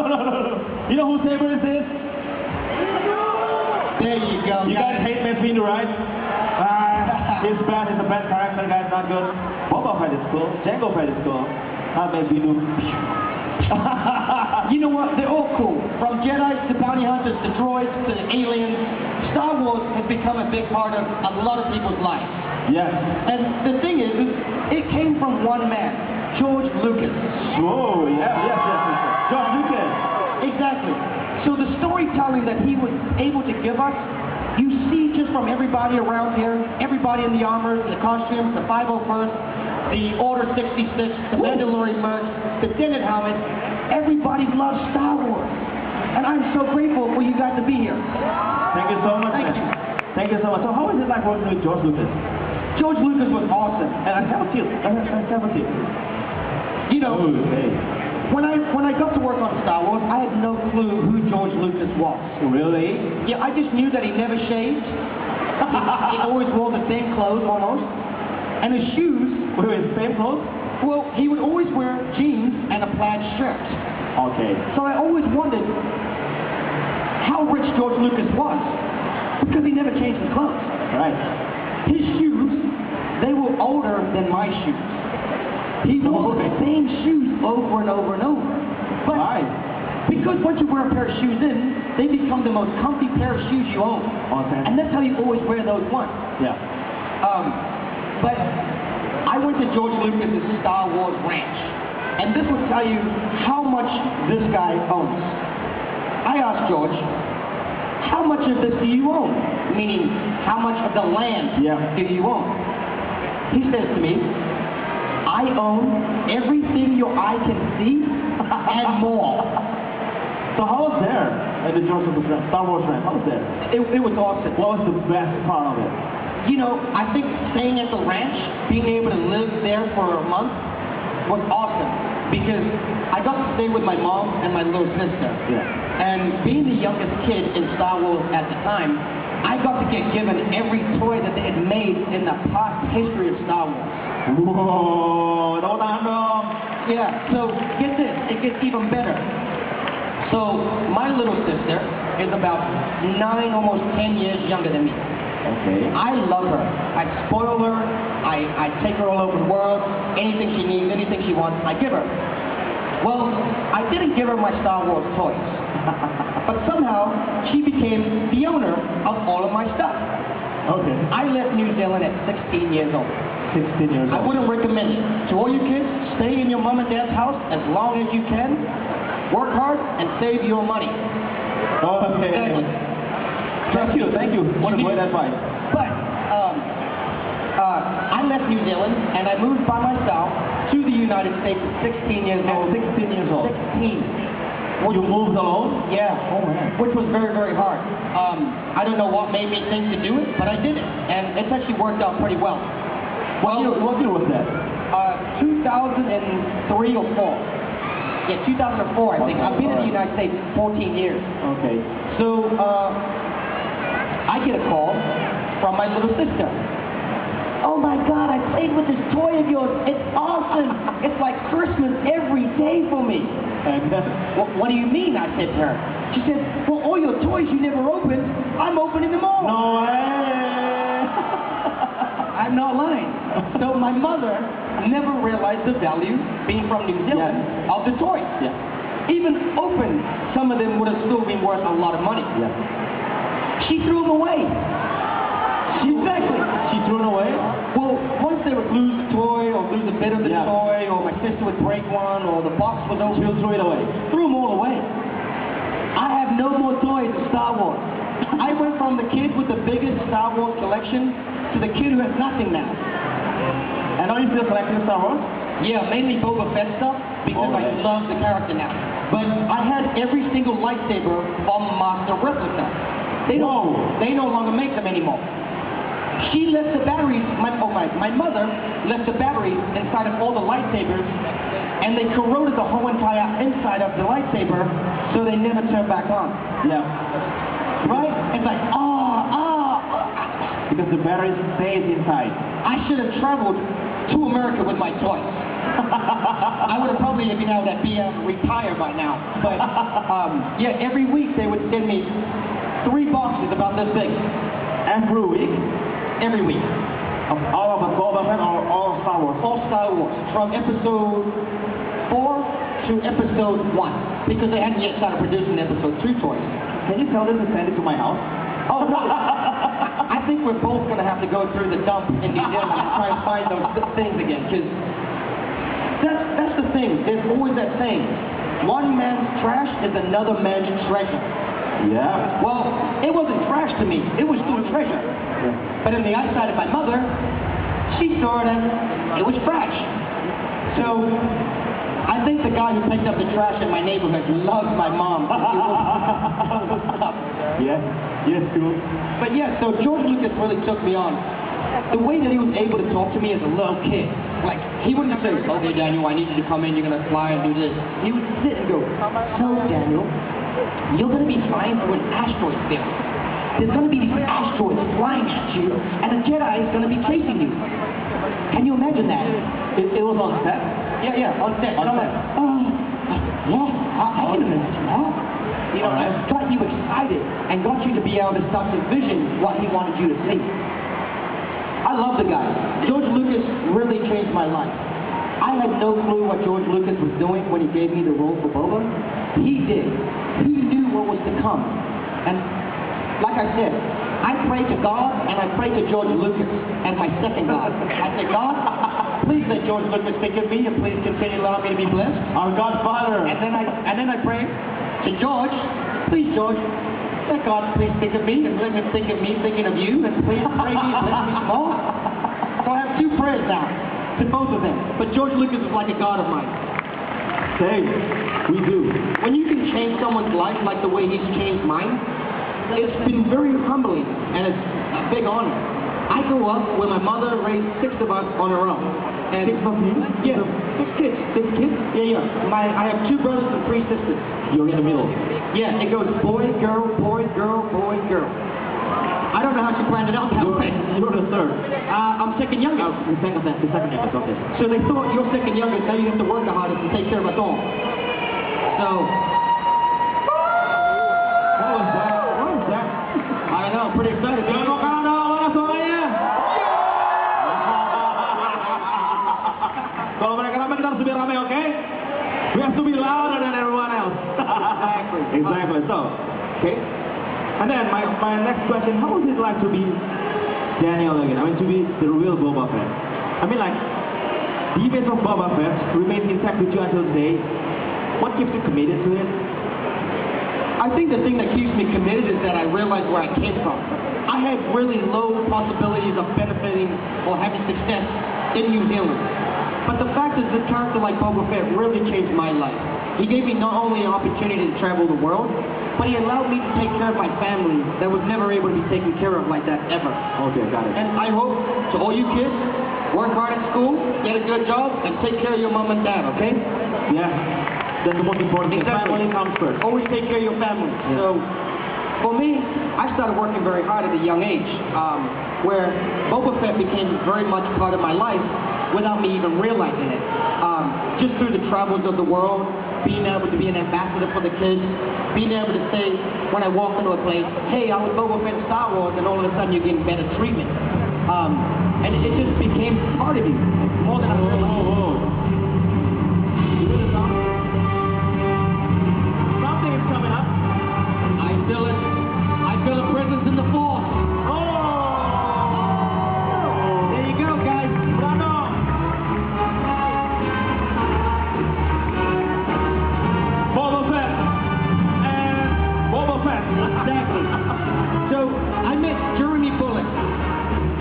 no. You know whose saber this is? There you go. You guys hate Mace Windu, right? He's bad, he's a bad character, guys, not good. Boba Fett is cool, Jango Fett is cool. Not Mace Windu. You know what? They're all cool. From Jedi to bounty hunters to droids to aliens, Star Wars has become a big part of a lot of people's lives. Yes. And the thing is, it came from one man, George Lucas. Oh, yes. George Lucas. Exactly. So the storytelling that he was able to give us, you see just from everybody around here, everybody in the armor, the costumes, the 501st, the Order 66, the Mandalorian merch, the tinted helmet, everybody loves Star Wars. And I'm so grateful for you guys to be here. Thank you so much. Thank you. Thank you so much. So how is it like working with George Lucas? George Lucas was awesome. And I have a tip. You know, Okay. when I got to work on Star Wars, I had no clue who George Lucas was. Really? Yeah, I just knew that he never shaved. He always wore the same clothes almost. And his shoes, Wait, the same clothes? well, he would always wear jeans and a plaid shirt. Okay. So I always wondered how rich George Lucas was, because he never changed his clothes. Right. His shoes, they were older than my shoes. He wore the same shoes over and over and over. But because once you wear a pair of shoes in, they become the most comfy pair of shoes you own. Okay. And that's how you always wear those ones. Yeah. But I went to George Lucas's Star Wars ranch, and this will tell you how much this guy owns. I asked George, how much of this do you own? Meaning, how much of the land do you own? He says to me, I own everything your eye can see and more. So how was there at the George Lucas Star Wars ranch? How was there? It was awesome. What was the best part of it? You know, I think staying at the ranch, being able to live there for a month, was awesome. Because I got to stay with my mom and my little sister. Yeah. And being the youngest kid in Star Wars at the time, I got to get given every toy that they had made in the past history of Star Wars. Whoa, no. Yeah, so get this, it gets even better. So my little sister is about 9, almost 10 years younger than me. Okay. I love her. I spoil her. I take her all over the world. Anything she needs, anything she wants, I give her. Well, I didn't give her my Star Wars toys. But somehow, she became the owner of all of my stuff. Okay. I left New Zealand at 16 years old. 16 years old. I wouldn't recommend it. To all you kids, stay in your mom and dad's house as long as you can. Work hard and save your money. Okay. Thank you. What a great advice. But I left New Zealand and I moved by myself to the United States at 16 years old. 16 years old. 16. You moved alone? Yeah. Oh man. Which was very, very hard. I don't know what made me think to do it, but I did it. And it's actually worked out pretty well. What year was that? 2003 or 4. Yeah, 2004, I think. I've been in the United States 14 years. Okay. So, I get a call from my little sister. Oh my God, I played with this toy of yours. It's awesome. It's like Christmas every day for me. What do you mean? I said to her. She said, well, all your toys you never opened, I'm opening them all. No way. I'm not lying. So my mother never realized the value, being from New Zealand, of the toys. Yeah. Even open, some of them would have still been worth a lot of money. Yeah. She threw them away. Exactly. She threw it away? Well, once they would lose a toy, or lose a bit of the toy, or my sister would break one, or the box was open, She'll throw it away. Threw them all away. I have no more toys of Star Wars. I went from the kid with the biggest Star Wars collection to the kid who has nothing now. And are you still collecting Star Wars? Yeah, mainly Boba Fett stuff, because I love the character now. But I had every single lightsaber from Master Replica. They no longer make them anymore. She left the batteries, my mother left the batteries inside of all the lightsabers, and they corroded the whole entire inside of the lightsaber, so they never turn back on. Yeah. Right? It's like, Because the battery stays inside. I should have traveled to America with my toys. I would have probably been able to be retired by now. But yeah, every week they would send me 3 boxes about this big. Every week? Every week. Of all of the Boba Fett or all of Star Wars? All Star Wars. From episode 4 to episode 1. Because they hadn't yet started producing episode 2 toys. Can you tell them to send it to my house? Oh, no. I think we're both going to have to go through the dump in New Zealand and try and find those things again. Because that's the thing. There's always that saying. One man's trash is another man's treasure. Yeah. Well, it wasn't trash to me. It was still treasure. Yeah. But in the eyesight of my mother, she saw it as it was trash. So, I think the guy who picked up the trash in my neighborhood loves my mom. Yes, yes, true. But yeah, so George Lucas really took me on. The way that he was able to talk to me as a little kid, like, he wouldn't say, okay, Daniel, I need you to come in, you're going to fly and do this. He would sit and go, so, Daniel, you're going to be flying through an asteroid field. There's going to be these asteroids flying at you, and a Jedi is going to be chasing you. Can you imagine that? It was on set? Yeah, on set. And I'm like, yeah, I can imagine that. You know, it got you excited and got you to be able to start to vision what he wanted you to see. I love the guy. George Lucas really changed my life. I had no clue what George Lucas was doing when he gave me the role for Boba. He did. He knew what was to come. And like I said, I pray to God and I pray to George Lucas as my second God. I say, God, please let George Lucas think of me and please continue allowing me to be blessed. Our Godfather. And then I pray to George, please George, let God please think of me and let him think of me thinking of you and please pray me and bless me some more. So I have 2 prayers now to both of them. But George Lucas is like a God of mine. Same. We do. When you can change someone's life like the way he's changed mine, it's been very humbling and it's a big honor. I grew up where my mother raised 6 of us on her own. And 6 of you? Yeah, 6 kids. 6 kids? Yeah. I have 2 brothers and 3 sisters. You're in the middle. Yeah, it goes boy, girl, boy, girl, boy, girl. I don't know how she planned it out that way. You're the third. I'm second youngest. The second youngest, okay. So they thought you're second youngest, now you have to work the hardest to take care of us all. So, What was that? I don't know, pretty excited. Kalau mereka ramai, kita harus lebih ramai, okay? We have to be louder than everyone else. Exactly. So, okay. And then my next question: how was it like to be Daniel again? I mean, to be the real Boba Fett. I mean, like, the image of Boba Fett remains intact with you until today. What keeps you committed to it? I think the thing that keeps me committed is that I realize where I came from. I had really low possibilities of benefiting or having success in New Zealand. But the fact is, this character like Boba Fett really changed my life. He gave me not only an opportunity to travel the world, but he allowed me to take care of my family that was never able to be taken care of like that ever. Okay, got it. And I hope to all you kids, work hard at school, get a good job, and take care of your mom and dad, okay? Yeah, that's the most important thing. Exactly. Family comes first. Always take care of your family. Yeah. So, for me, I started working very hard at a young age, where Boba Fett became very much part of my life without me even realizing it. Just through the travels of the world, being able to be an ambassador for the kids, being able to say, when I walk into a place, hey, I was Boba Fett in Star Wars, and all of a sudden you're getting better treatment. And it just became part of you, more than I realized. You hear the sound? Something is coming up. I feel it. I feel a presence in the force. There you go, guys. Bravo! Boba Fett and Boba Fett. Exactly. So, I met Jeremy Bullock.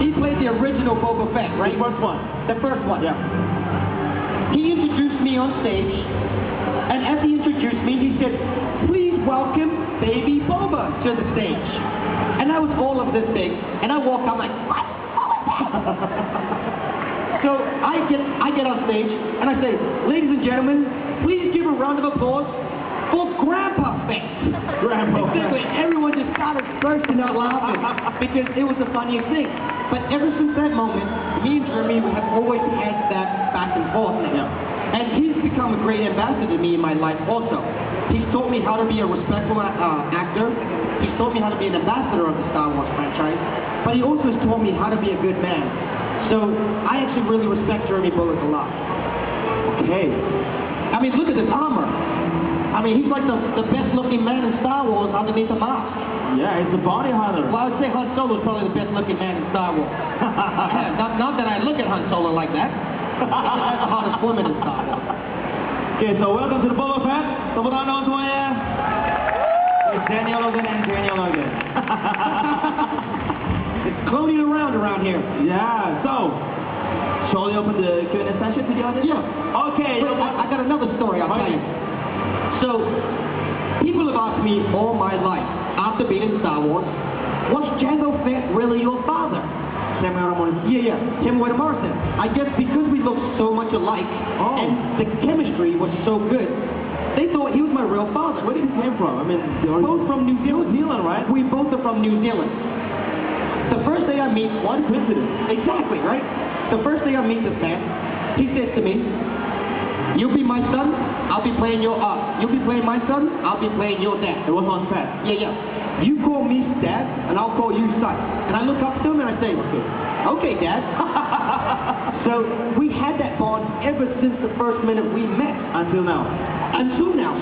He played the original Boba Fett, right? The first one. The first one. Yeah. He introduced me on stage, and as he introduced me, he said, please welcome baby Boba to the stage. And I was all of this big, and I walk out like, what? So I get on stage, and I say, ladies and gentlemen, please give a round of applause for Grandpa Fett. Grandpa Fett. Exactly. Everyone just started bursting out laughing because it was the funniest thing. But ever since that moment, me and Jeremy have always had that back and forth now. Yeah. And he's become a great ambassador to me in my life also. He's taught me how to be a respectful actor. He's taught me how to be an ambassador of the Star Wars franchise. But he also has taught me how to be a good man. So I actually really respect Jeremy Bulloch a lot. Okay. I mean, look at this armor. I mean, he's like the best looking man in Star Wars underneath the mask. Yeah, he's a bounty hunter. Well, I would say Han Solo's probably the best looking man in Star Wars. not that I look at Han Solo like that. He's the hottest woman in Star Wars. Okay, so welcome to the Boba Fett. Tepuk tangan dong semuanya. It's Daniel Logan and Daniel Logan. It's cloning around here. Yeah, so, shall we open the Q&A session to the audience? Yeah. Okay. Wait, I got another story I'll tell you. So, people have asked me all my life, after being in Star Wars, was Jango Fett really your father? Yeah, Tim Wade Morrison. I guess because we looked so much alike, and the chemistry was so good, they thought he was my real father. Where did he came from? I mean, both from New Zealand, right? We both are from New Zealand. The first day I meet, What a coincidence. exactly, right? The first day I meet this man, he says to me, "You'll be my son, I'll be playing your you'll be playing my son, I'll be playing your dad." It was on set. Yeah. You call me dad, and I'll call you son. And I look up to him and I say, okay, dad. So we had that bond ever since the first minute we met. Until now.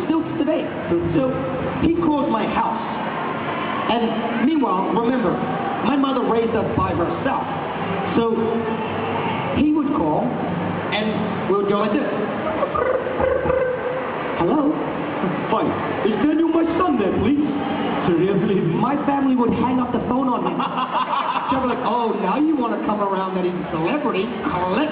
Still today. So he calls my house. And meanwhile, remember, my mother raised us by herself. So he would call, and we would go like this. Hello? Fine. Is Daniel my son there, please? Seriously? My family would hang up the phone on me. They were like, oh, now you want to come around that he's a celebrity? Click.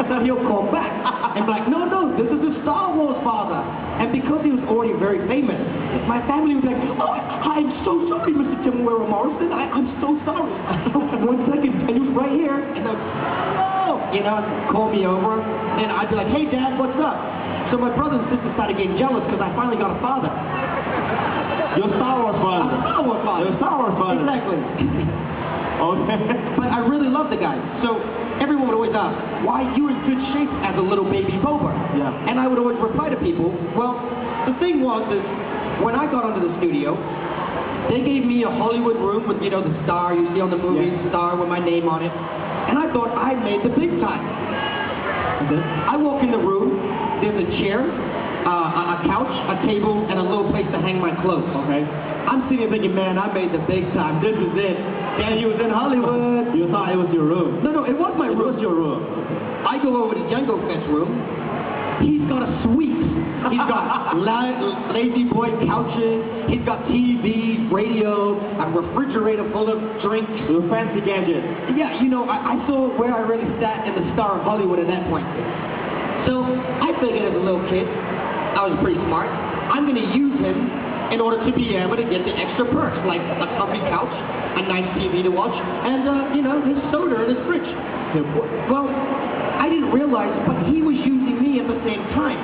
Then he'll call back. And be like, no, this is the Star Wars father. And because he was already very famous, my family was like, oh, I'm so sorry, Mr. Tim Wade Morrison. I'm so sorry. 1 second, and he was right here. And they'll, oh, call me over. And I'd be like, hey, Dad, what's up? So my brother and sister started getting jealous because I finally got a father. Your Star Wars father. Star Wars father. Your Star Wars father. Exactly. Okay. But I really love the guy. So everyone would always ask, why you in good shape as a little baby Boba? Yeah. And I would always reply to people, well, the thing was is, when I got onto the studio, they gave me a Hollywood room with, the star you see on the movie, star with my name on it. And I thought I made the big time. I walk in the room, there's a chair, a couch, a table, and a little place to hang my clothes. Okay. I'm sitting here thinking, man, I made the big time. This is it. And he was in Hollywood. You thought it was your room. No, it was my room. It was your room. I go over to Jango Fett's room. He's got a suite. He's got lazy boy couches. He's got TVs, radio, a refrigerator full of drinks. Your fancy gadget. Yeah, I saw where I really sat in the star of Hollywood at that point. So I figured as a little kid, I was pretty smart. I'm going to use him in order to be able to get the extra perks, like a comfy couch, a nice TV to watch, and, his soda in his fridge. Well, I didn't realize, but he was using me at the same time.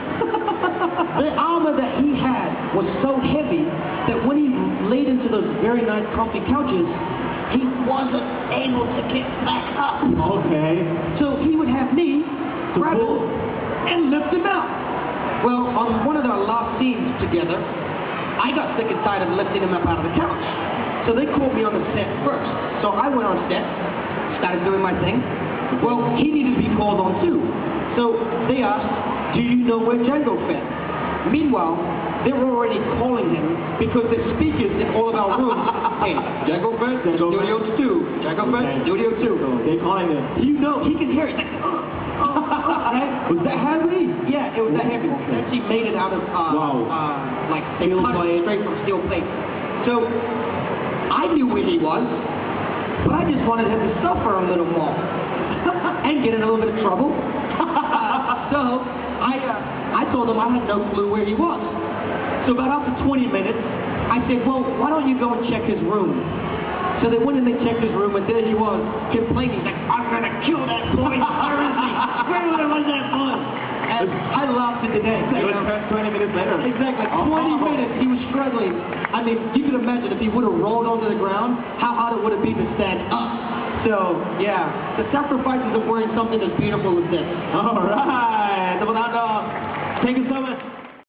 The armor that he had was so heavy that when he laid into those very nice comfy couches, he wasn't able to get back up. Okay. So he would have me grab him and lift him out. Well, on one of our last scenes together, I got sick and tired of lifting him up out of the couch. So they called me on the set first. So I went on set, started doing my thing. Well, he needed to be called on too. So they asked, do you know where Jango Fett? Meanwhile, they were already calling him because there's speakers in all of our rooms. Hey, Jango Fett, Studio 2. Jango Fett, Studio 2. So they're calling him. He can hear it. He's like, was that heavy? Yeah, it was that heavy. They actually made it out of, they cut it straight from steel plate. So, I knew where he was, but I just wanted him to suffer a little more. And get in a little bit of trouble. So, I told him I had no clue where he was. So about after 20 minutes, I said, well, why don't you go and check his room? So they went and they checked his room, and there he was, complaining. He's like, I'm going to kill that boy. Where is he? Where was that boy? And I laughed at the day. It was 20 minutes later. Exactly. 20 minutes, he was struggling. I mean, you can imagine if he would have rolled onto the ground, how hard it would have been to stand up. So, yeah, the sacrifices of wearing something as beautiful as this. Alright, tepuk tangan dong. Thank you so much.